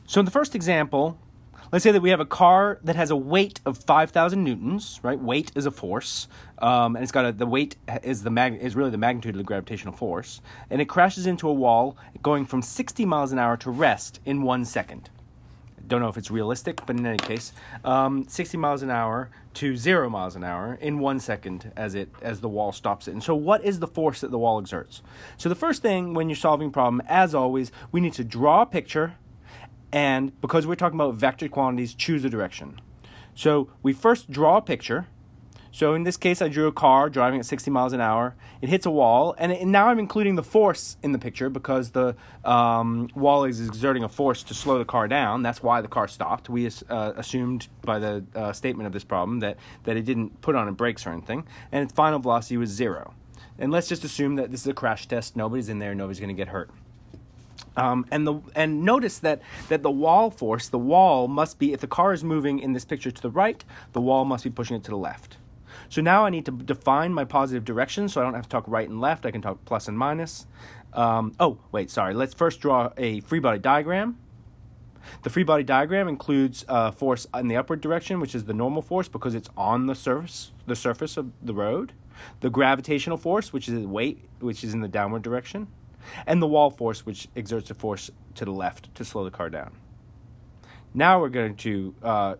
So in the first example, let's say that we have a car that has a weight of 5,000 newtons, right? Weight is a force, and it's got the weight is really the magnitude of the gravitational force, and it crashes into a wall going from 60 miles an hour to rest in 1 second. Don't know if it's realistic, but in any case, 60 miles an hour to 0 miles an hour in 1 second as the wall stops it. And so what is the force that the wall exerts? So the first thing when you're solving a problem, as always, we need to draw a picture, and because we're talking about vector quantities, choose a direction. So we first draw a picture. So in this case, I drew a car driving at 60 miles an hour. It hits a wall, and now I'm including the force in the picture because the wall is exerting a force to slow the car down. That's why the car stopped. We assumed by the statement of this problem that it didn't put on brakes or anything, and its final velocity was 0. And let's just assume that this is a crash test. Nobody's in there. Nobody's going to get hurt. And notice that the wall force, the wall must be, if the car is moving in this picture to the right, the wall must be pushing it to the left. So now I need to define my positive direction, so I don't have to talk right and left. I can talk plus and minus. Let's first draw a free body diagram. The free body diagram includes force in the upward direction, which is the normal force because it's on the surface of the road. The gravitational force, which is weight, which is in the downward direction. And the wall force, which exerts a force to the left to slow the car down. Now we're going to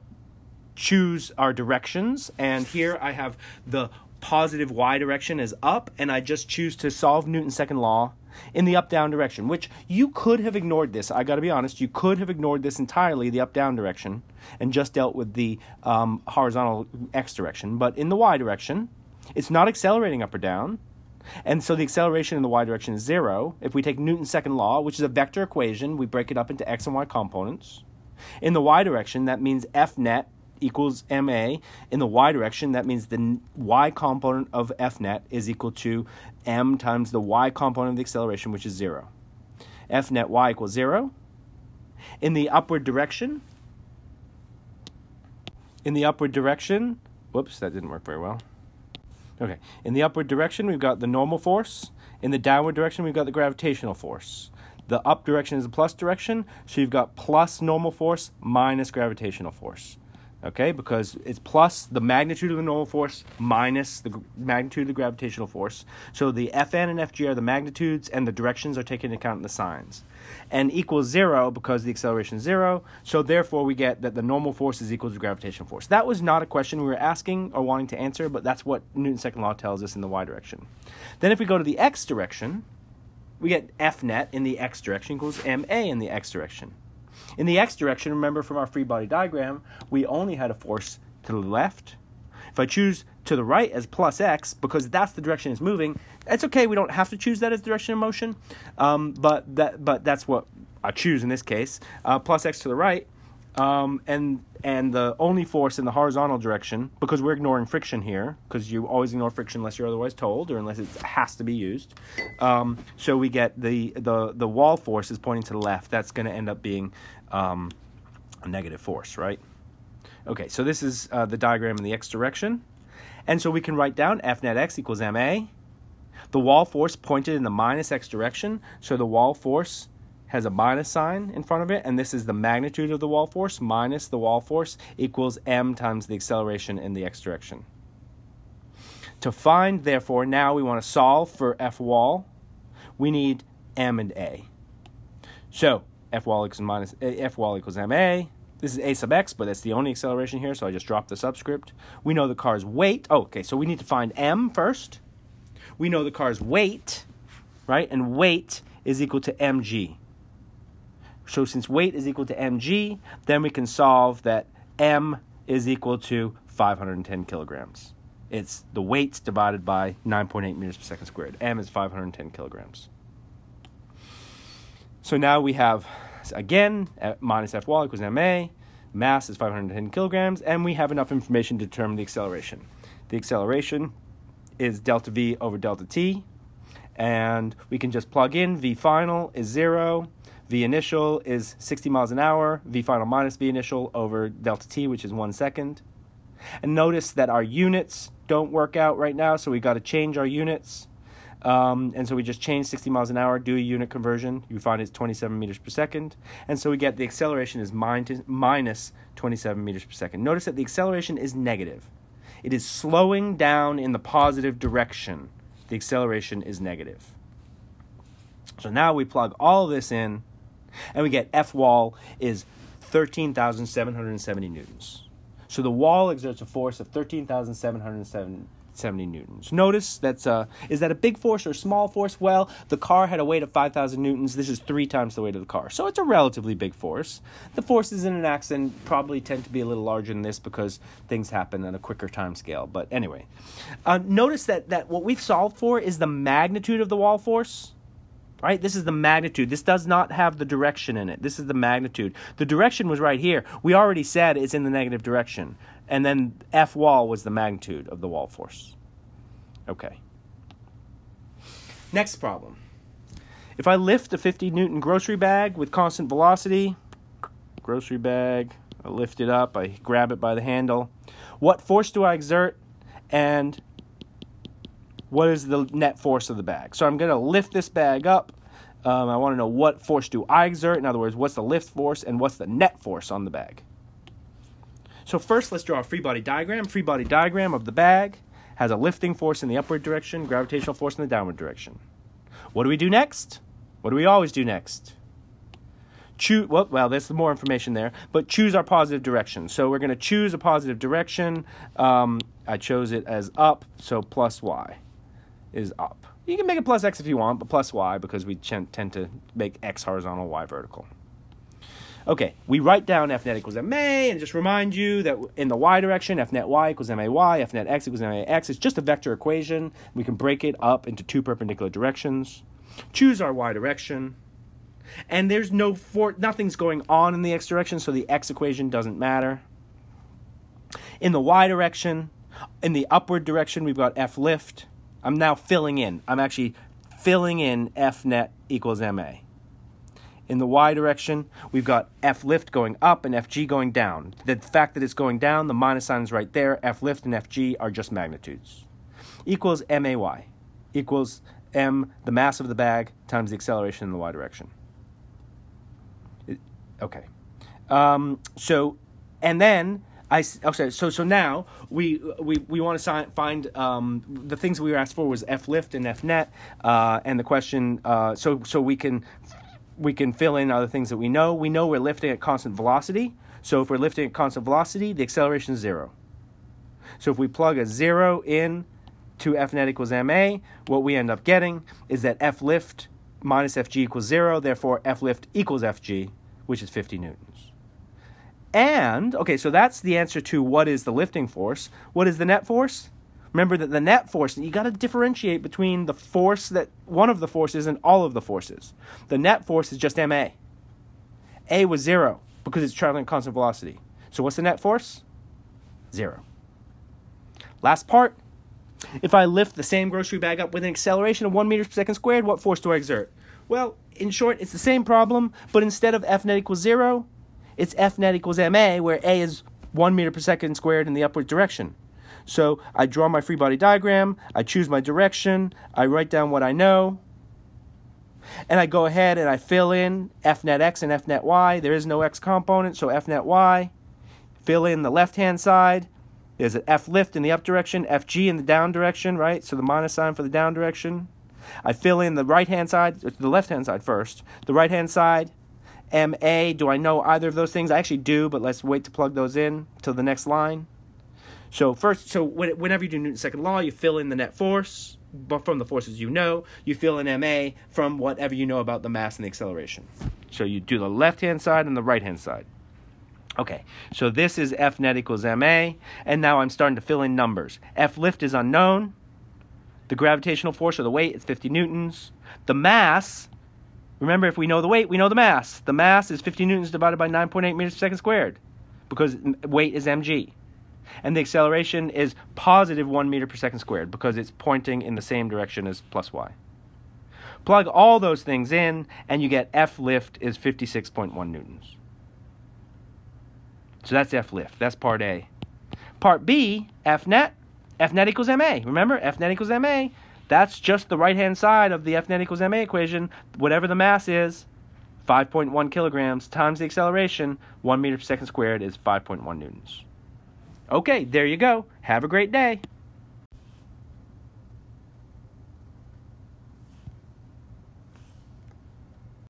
choose our directions, and here I have the positive y direction as up, and I just choose to solve Newton's second law in the up-down direction, which you could have ignored this. I got to be honest, you could have ignored this entirely, the up-down direction, and just dealt with the horizontal x direction. But in the y direction, it's not accelerating up or down, and so the acceleration in the y direction is 0. If we take Newton's second law, which is a vector equation, we break it up into x and y components. In the y direction, that means F net equals ma. In the y direction, that means the y component of F net is equal to m times the y component of the acceleration, which is 0. F net y equals 0. In the upward direction, whoops, that didn't work very well. Okay, in the upward direction, we've got the normal force. In the downward direction, we've got the gravitational force. The up direction is the plus direction, so you've got plus normal force minus gravitational force. Okay, because it's plus the magnitude of the normal force minus the magnitude of the gravitational force. So the Fn and Fg are the magnitudes, and the directions are taken into account in the signs. And equals 0 because the acceleration is 0, so therefore we get that the normal force is equal to gravitational force. That was not a question we were asking or wanting to answer, but that's what Newton's second law tells us in the y direction. Then if we go to the x direction, we get F net in the x direction equals ma in the x direction. In the x direction, remember from our free body diagram, we only had a force to the left. If I choose to the right as plus x, because that's the direction it's moving, it's okay, we don't have to choose that as the direction of motion, but that's what I choose in this case, plus x to the right, and the only force in the horizontal direction, because we're ignoring friction here, because you always ignore friction unless you're otherwise told, or unless it has to be used. So we get the wall force is pointing to the left. That's going to end up being a negative force, right? Okay, so this is the diagram in the x direction. And so we can write down F net x equals ma. The wall force pointed in the minus x direction, so the wall force has a minus sign in front of it, and this is the magnitude of the wall force minus the wall force equals m times the acceleration in the x direction. To find, therefore, now we want to solve for F wall, we need m and a. So F wall equals ma. This is a sub x, but that's the only acceleration here, so I just dropped the subscript. We know the car's weight. Oh, okay, so we need to find m first. We know the car's weight, right? And weight is equal to mg. So since weight is equal to mg, then we can solve that m is equal to 510 kilograms. It's the weight divided by 9.8 meters per second squared. M is 510 kilograms. So now we have, again, minus F wall equals ma. Mass is 510 kilograms, and we have enough information to determine the acceleration. The acceleration is delta v over delta t, and we can just plug in v final is 0, v initial is 60 miles an hour, v final minus v initial over delta t, which is 1 second. And notice that our units don't work out right now, so we got to change our units. And so we just change 60 miles an hour, do a unit conversion. You find it's 27 meters per second. And so we get the acceleration is minus 27 meters per second. Notice that the acceleration is negative. It is slowing down in the positive direction. The acceleration is negative. So now we plug all of this in, and we get F wall is 13,770 newtons. So the wall exerts a force of 13,770 newtons. Notice is that a big force or a small force? Well, the car had a weight of 5,000 newtons. This is 3 times the weight of the car. So it's a relatively big force. The forces in an accident probably tend to be a little larger than this because things happen at a quicker time scale. But anyway, notice that what we've solved for is the magnitude of the wall force. Right? This is the magnitude. This does not have the direction in it. This is the magnitude. The direction was right here. We already said it's in the negative direction. And then F wall was the magnitude of the wall force. Okay. Next problem. If I lift a 50 Newton grocery bag with constant velocity, grocery bag, I lift it up, I grab it by the handle. What force do I exert? And what is the net force of the bag? So I'm going to lift this bag up. I want to know what force do I exert. In other words, what's the lift force and what's the net force on the bag? So first, let's draw a free body diagram. Free body diagram of the bag has a lifting force in the upward direction, gravitational force in the downward direction. What do we do next? What do we always do next? Choose. Well, there's more information there, but choose our positive direction. So we're going to choose a positive direction. I chose it as up, so plus y is up. You can make it plus x if you want, but plus y because we tend to make x horizontal, y vertical. Okay, we write down F net equals ma, and just remind you that in the y direction, F net y equals may, F net x equals max. It's just a vector equation. We can break it up into 2 perpendicular directions. Choose our y direction. And there's nothing's going on in the x direction, so the x equation doesn't matter. In the y direction, in the upward direction, we've got F lift. I'm now filling in. I'm actually filling in F net equals ma. In the y direction, we've got F lift going up and Fg going down. The fact that it's going down, the minus sign is right there. F lift and Fg are just magnitudes. Equals may. Equals m, the mass of the bag, times the acceleration in the y direction. Okay. So now we want to find the things we were asked for was F lift and F net, and the question so we can fill in other things that we know. We know we're lifting at constant velocity. So if we're lifting at constant velocity, the acceleration is 0. So if we plug a 0 in to F net equals ma, what we end up getting is that F lift minus Fg equals 0. Therefore, F lift equals Fg, which is 50 newtons. And, okay, so that's the answer to what is the lifting force. What is the net force? Remember that the net force, you got to differentiate between the force that one of the forces and all of the forces. The net force is just ma. A was 0 because it's traveling at constant velocity. So what's the net force? 0. Last part. If I lift the same grocery bag up with an acceleration of 1 meters per second squared, what force do I exert? Well, in short, it's the same problem, but instead of F net equals 0, it's F net equals ma, where a is 1 meter per second squared in the upward direction. So I draw my free body diagram, I choose my direction, I write down what I know, and I go ahead and I fill in F net x and F net y. There is no x component, so F net y. Fill in the left-hand side. There's an F lift in the up direction, Fg in the down direction, right? So the minus sign for the down direction. I fill in the right-hand side, the left-hand side first. The right-hand side, ma. Do I know either of those things? I actually do, but let's wait to plug those in till the next line. So whenever you do Newton's second law, you fill in the net force from the forces you know. You fill in ma from whatever you know about the mass and the acceleration. So you do the left-hand side and the right-hand side. Okay, so this is F net equals ma, and now I'm starting to fill in numbers. F lift is unknown. The gravitational force or the weight is 50 newtons. The mass, remember if we know the weight, we know the mass. The mass is 50 newtons divided by 9.8 meters per second squared because weight is mg. And the acceleration is positive 1 meter per second squared because it's pointing in the same direction as plus y. Plug all those things in, and you get F lift is 56.1 newtons. So that's F lift. That's part A. Part B, F net equals ma. Remember, F net equals ma. That's just the right-hand side of the F net equals ma equation. Whatever the mass is, 5.1 kilograms times the acceleration, 1 meter per second squared is 5.1 newtons. Okay, there you go. Have a great day.